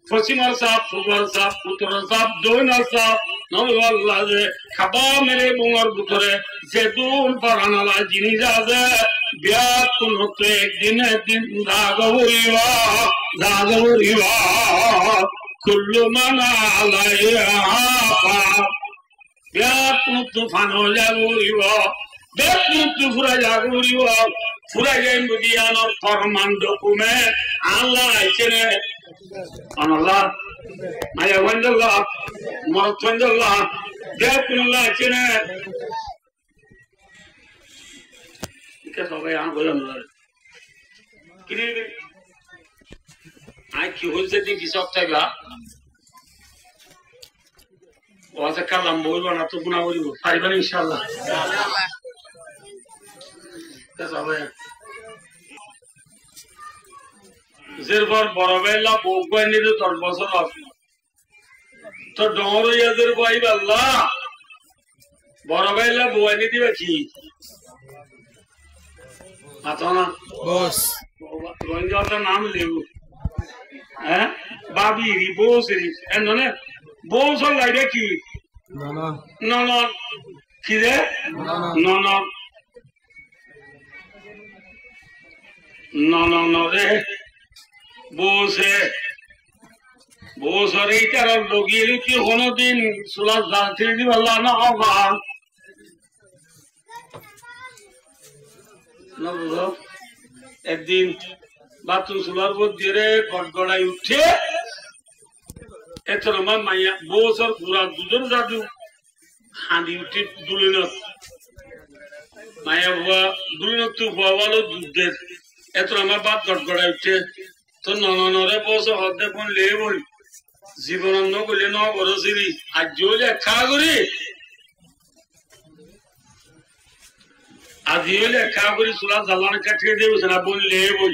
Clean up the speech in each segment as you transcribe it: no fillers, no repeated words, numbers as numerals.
পশ্চিমার সাপ পূর্বর সাপ উত্তর সাপ দক্ষিণার সাপ নবল্লা যে খাবা মেরে বোঙর ভিতরে যে দুল পারানালা জিনিস আছে বিয়াত কোন একদিন একদিন দাগ হইবা কুল্লু মানা আলাইহা বিয়াত কোন তুফান হইব বিয়াত কোন তুফরা জাগরিব ফুরা যাই বুদিয়ানোর ফরমান ডকুমেন্ট আল্লাহ আইছেনে আল্লাহ মায়া ওয়ান্দাল্লাহ মরতওয়ান্দাল্লাহ বিয়াতুল্লাহ আইছেনে কে সবাই আন বলেন কিরে আই কি হইছে দি কি সব থাকবা ওয়াজে কালাম বলবো না তো গুনাহ করিব পারিবেন ইনশাআল্লাহ কে সবাই যেরপর বড় বেলা বউ গাইনি তো 10 বছর আছে তো ডর ইয়াদের কই আল্লাহ বড় বেলা বউ আনি দিবে কি আতনা বস রঞ্জনটা নাম লেব হ্যাঁ বাবি রি বস রি এননে বস লাইবে কি না না কি রে না না না না না রে বসে বসরে এইটার লগিয়ে কি কোনদিন সুলা জানতে দিব আল্লাহ না হবে না বুঝো একদিন বাথরুম সুলার মধ্যে রে গড়গড়াই উঠে এতর আমার মাইয়া বসর পুরা দুজন জাদু হাঁদি উঠে দুলিনত মায়া বুয়া দুলিনত তো বুয়া বলো দুধের এতর আমার বাপ গড়গড়াই উঠে তো ননরে বসে হতে কোন লে বই জীবনান্ন করলে ন বরসিরি আজ লেখা করি আজিও লেখা করি সুলা জ্বালান কাটিয়ে দেবো না বললে বই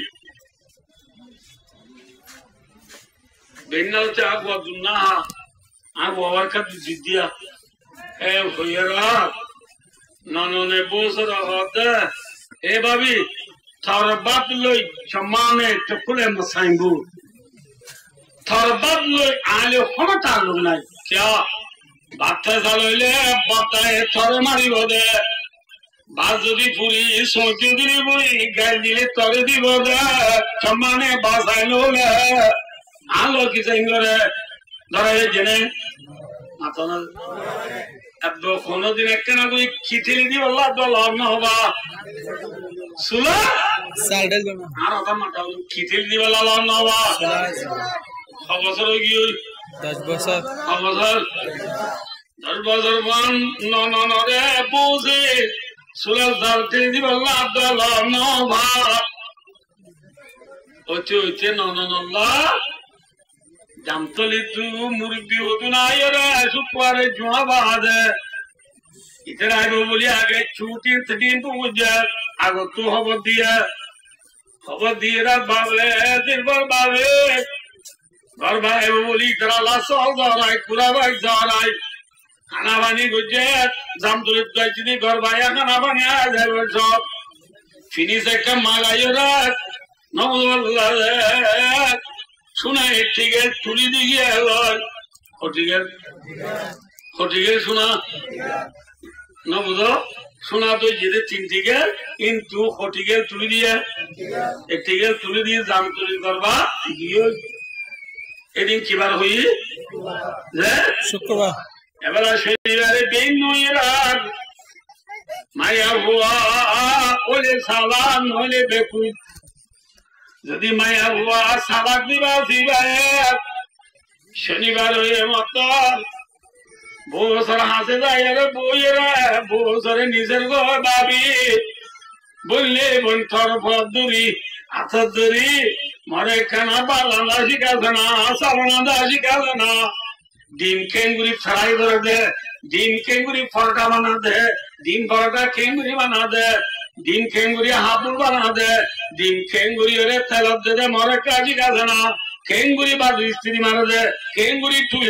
বেনালতে আগুয়া দুনা আগু আবার খাতি জিদিয়া এ হইরা নননে বসে হতে এ ভাবি थार बात लोई सम्माने टकुले मसाइबू थार बात लोई आले होमता लोग नहीं क्या बात सालोले बताए थार मारी बोदे बाजुदी पूरी सोची दिली बुई गाय दिले तोरे दी बोदे सम्माने बासाई लोले आलो की सेंगरे धरे जने आतना अब दो कोनो दिन एक ना कोई खिचड़ी दी वाला तो लाभ ना होगा सुला साल्डल बना आरा था मत खिचड़ी दी वाला लाभ ना होगा खबसर होगी 10 बছর खबसर 10 बছর मान ना ना ना रे पूजे सुला साल्डल दी वाला तो लाभ ना होगा ओचे ओचे ना ना ना ला জামতলি তু মুরব্বি হতো না এরা শুক্রবারে জুয়া বাদে ইতর আগে বলি আগে ছুটি দিন তো বুঝে আগে তো খবর দিয়ে রাত বাবলে দিনভর বাবে ঘর ভাই বলি তারা লাসল ধরাই পুরা ভাই ধরাই খানা বানি গুজে জামতলি যাইছিনি ঘর ভাই খানা বানি যাবে সব ফিনিশ একটা মাগাইও রাত নবুল্লাহ सुना ठीक है तुली दी गया ठीक है सुना ना बुझो सुना तो ये तीन ठीक है इन तू ठीक है तुली दिया एक ठीक है तुली दिए जाम तुली करवा ये दिन की बार हुई जे शुक्रवार এবারে শনিবারে দিন নয়রাত মায়া হুয়া ওলে সালাম হলে বেকু যদি মায়া হুয়া সাবাক দিবা দিবায় শনিবার হয়ে মত বছর হাসে যায় রে বইরা বছর নিজের গো ভাবি বললে বোন তোর ফদুরি আতদুরি মরে খানা বালানা শিখালনা সাবনা শিখালনা ডিম কেঙ্গুরি ফ্রাই করে দে ডিম কেঙ্গুরি পরোটা বানা দে ডিম পরোটা কেঙ্গুরি বানা দে ডিম কেঙ্গুরি হাবুল বানা দে ডিম কেঙ্গুরি রে তেল দে মরে কাজি গাছনা কেঙ্গুরি বাদু স্ত্রী মারা দে কেঙ্গুরি টুই